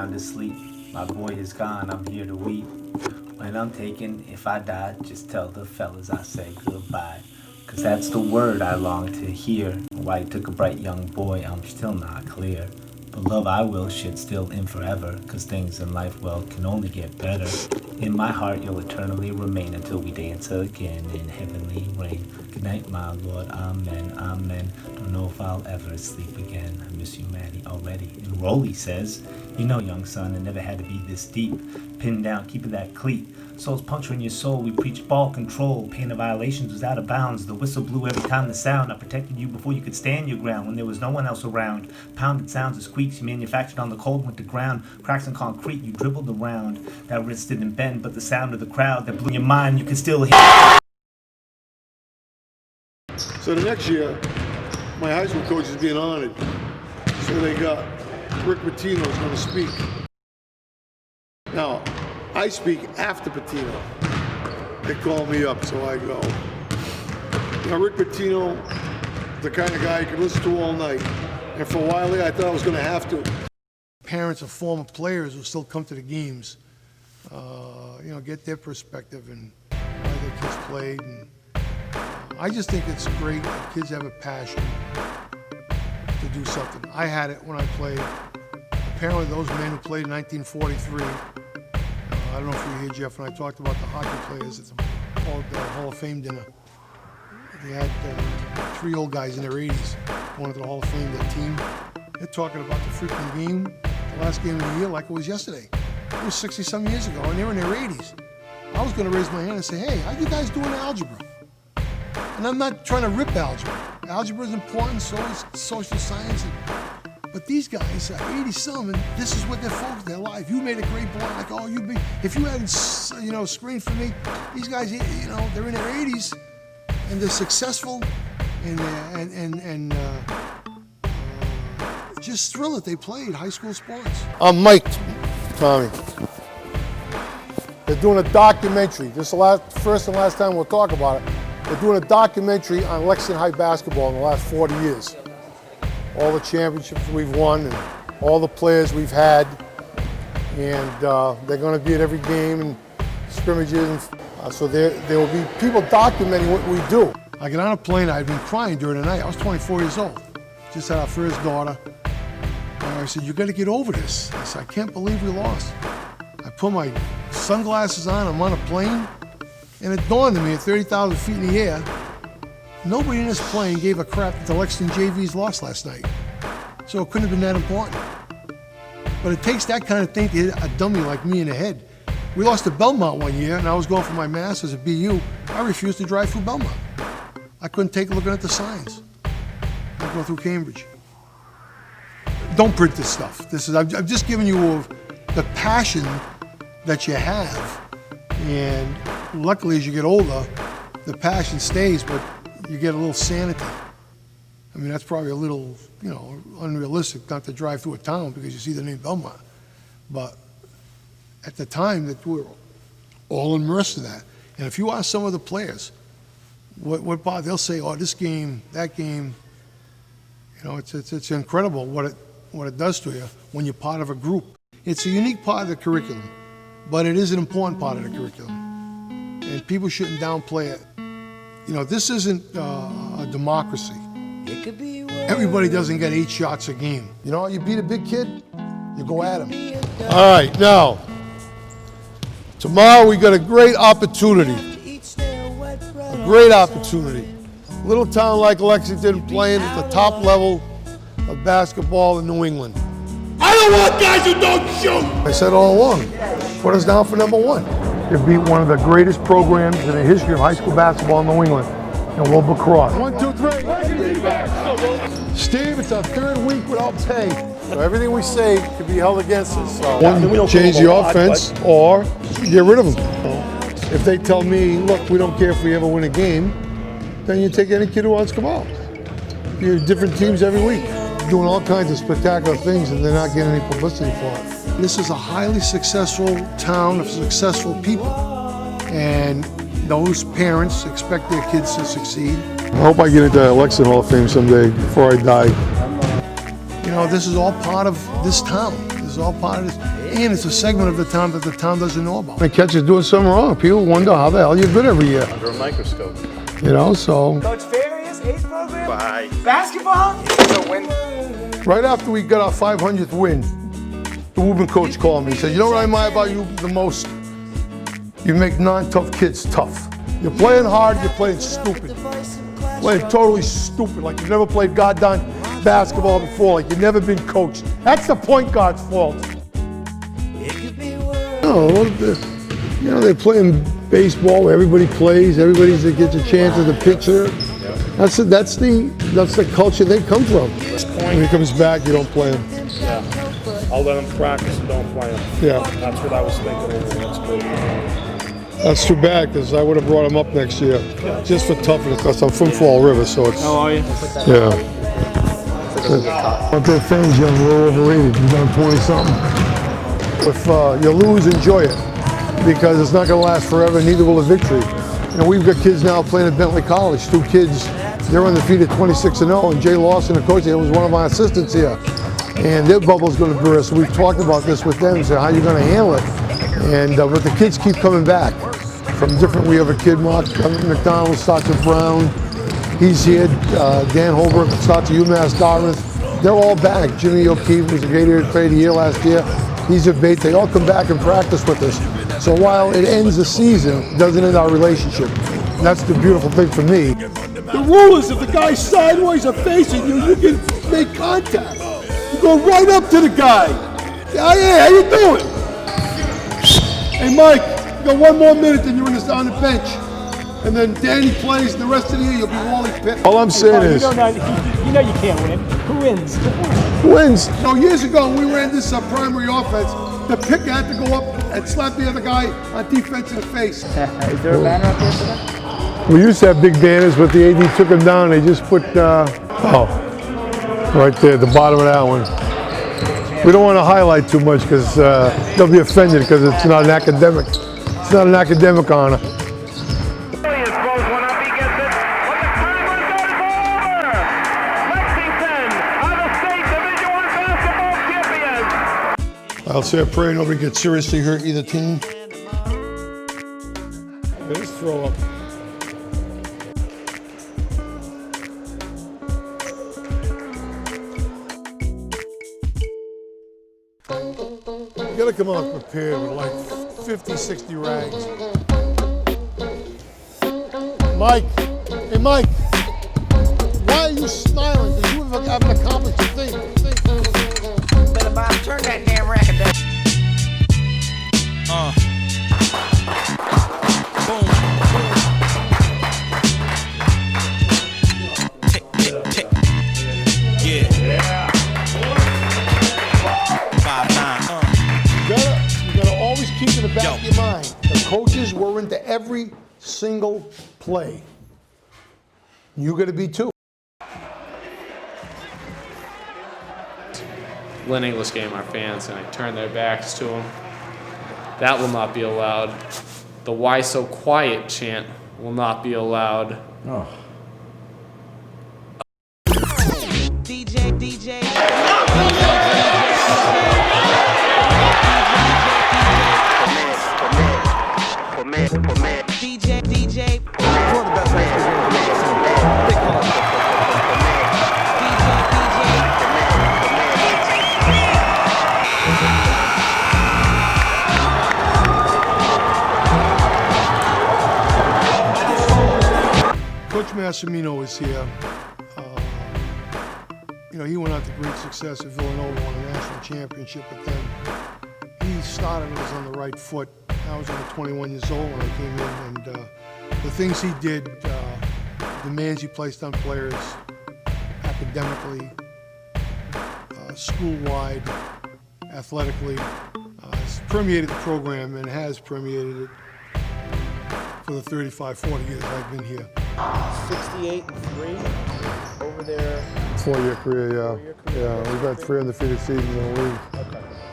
sound asleep. My boy is gone, I'm here to weep. When I'm taken, if I die, just tell the fellas I say goodbye. Cause that's the word I long to hear. Why you took a bright young boy, I'm still not clear. But love I will should still in forever. Cause things in life, well, can only get better. In my heart you'll eternally remain until we dance again in heavenly rain. Good night, my Lord, amen, amen. Don't know if I'll ever sleep again. I miss you, Manny, already. And Rolly says, you know, young son, it never had to be this deep. Pinned down, keeping that cleat. Soul's puncturing your soul, we preach ball control. Pain of violations was out of bounds. The whistle blew every time the sound. I protected you before you could stand your ground. When there was no one else around. Pounded sounds of squeaks you manufactured on the cold winter ground. Cracks in concrete you dribbled around. That wrist didn't bend, but the sound of the crowd that blew your mind you could still hear. So the next year, my high school coach is being honored. So they got Rick Pitino's going to speak. Now, I speak after Pitino. They call me up, so I go. Now, Rick Pitino, the kind of guy you could listen to all night. And for a while there, I thought I was going to have to. Parents of former players will still come to the games, get their perspective and why their kids played. And I just think it's great that kids have a passion to do something. I had it when I played. Apparently, those men who played in 1943. I don't know if you hear Jeff when I talked about the hockey players at the Hall of Fame dinner. They had 3 old guys in their 80s going to the Hall of Fame, their team. They're talking about the freaking game, the last game of the year, like it was yesterday. It was 60-some years ago, and they were in their 80s. I was going to raise my hand and say, hey, how you guys doing algebra? And I'm not trying to rip algebra. Algebra is important, so is social science. But these guys are 80-some, and this is what they're focused their life. You made a great block. Oh, if you hadn't, screened for me, these guys, they're in their 80s, and they're successful, and just thrilled that they played high school sports. I'm Mike, Tommy. They're doing a documentary. This is the first and last time we'll talk about it. They're doing a documentary on Lexington High basketball in the last 40 years. All the championships we've won and all the players we've had. And they're going to be at every game and scrimmages. So there will be people documenting what we do. I get on a plane, I'd been crying during the night. I was 24 years old. Just had our first daughter. And I said, you got to get over this. I said, I can't believe we lost. I put my sunglasses on, I'm on a plane, and it dawned on me at 30,000 feet in the air, nobody in this plane gave a crap that the Lexington JVs lost last night. So it couldn't have been that important. But it takes that kind of thing to hit a dummy like me in the head. We lost to Belmont one year, and I was going for my master's at BU. I refused to drive through Belmont. I couldn't take a look at the signs. I go through Cambridge. Don't print this stuff. I'm just giving you the passion that you have. And luckily, as you get older, the passion stays, but you get a little sanity. I mean, that's probably a little, unrealistic not to drive through a town because you see the name Belmont. But at the time, that we were all immersed in that. And if you ask some of the players, they'll say, oh, this game, that game, it's incredible what it does to you when you're part of a group. It's a unique part of the curriculum, but it is an important part of the curriculum. And people shouldn't downplay it. This isn't a democracy. Everybody doesn't get 8 shots a game. You beat a big kid, you go at him. All right, now, tomorrow we got a great opportunity. A great opportunity. Little town like Lexington playing at the top level of basketball in New England. I don't want guys who don't shoot! I said all along, put us down for #1. To beat one of the greatest programs in the history of high school basketball in New England, and we'll lacrosse. 1, 2, 3. Steve, it's our 3rd week without pay. So everything we say could be held against us. So change the offense or get rid of them. If they tell me, look, we don't care if we ever win a game, then you take any kid who wants to come out. You have different teams every week, doing all kinds of spectacular things, and they're not getting any publicity for it. This is a highly successful town of successful people, and those parents expect their kids to succeed. I hope I get into the Lexington Hall of Fame someday before I die. This is all part of this town. This It's all part of this. And it's a segment of the town that the town doesn't know about. The catcher's doing something wrong. People wonder how the hell you're good every year. Under a microscope. You know, so. Coach Farias, Ace program? Bye. Basketball? It's a win. Right after we got our 500th win, the Woburn coach called me. He said, you know what I admire about you the most? You make non-tough kids tough. You're playing hard, you're playing stupid. Playing totally stupid, like you've never played goddamn basketball before, like you've never been coached. That's the point guard's fault. They're playing baseball where everybody plays, everybody gets a chance as a pitcher. That's the culture they come from. When he comes back, you don't play him. Yeah. I'll let him practice and don't play him. Yeah. That's what I was thinking. That's good. That's too bad, because I would have brought him up next year, just for toughness, because I'm from Fall River, so it's... How are you? Yeah. What they're things, young, a little overrated. You've done 20-something. If you lose, enjoy it, because it's not going to last forever, neither will a victory. And we've got kids now playing at Bentley College, 2 kids. They're undefeated 26-0, and Jay Lawson, the coach, was one of my assistants here. And their bubble's going to burst. We've talked about this with them, so how you're going to handle it. And but the kids keep coming back from different. We have a kid, Mark McDonald, starts at Brown. He's here. Dan Holbrook starts at UMass Dartmouth. They're all back. Jimmy O'Keefe was a great player of the year last year. He's a bait. They all come back and practice with us. So while it ends the season, it doesn't end our relationship. And that's the beautiful thing for me. The rule is if the guy's sideways or facing you, you can make contact. You go right up to the guy. Hey, how you doing? Hey, Mike, you got 1 more minute, then you're on the bench. And then Danny plays, and the rest of the year you'll be Wally Pitt. All I'm saying is... You know you can't win. Who wins? Who wins? No, years ago, when we ran this primary offense, the picker had to go up and slap the other guy on defense in the face. Is there a banner up here for that? We used to have big banners, but the AD took them down. They just put, right there, the bottom of that one. We don't want to highlight too much because they'll be offended because it's not an academic. It's not an academic honor. I'll say a prayer nobody gets seriously hurt either team. Let's throw up. You gotta come out prepared with like 50, 60 rags. Mike, hey Mike, why are you smiling? Because you haven't accomplished a thing. Better Bob, turn that damn record down. Boom. Tick, tick, tick. Yeah. 5-9. You gotta always keep in the back of your mind. The coaches were into every single play. You gotta be too. Lynn English game, our fans, and I turn their backs to them. That will not be allowed. The "Why so quiet" chant will not be allowed. Oh. DJ. DJ. One of the best high school games. Big call. Coach Massimino is here. He went on to great success at Villanova, won a national championship, but then he started and was on the right foot. I was only 21 years old when I came in, and the things he did, the demands he placed on players, academically, school-wide, athletically, has permeated the program and has permeated it for the 35, 40 years I've been here. 68-3 over there. 4-year career, yeah. Yeah, we've had 3 undefeated seasons in the league. Okay.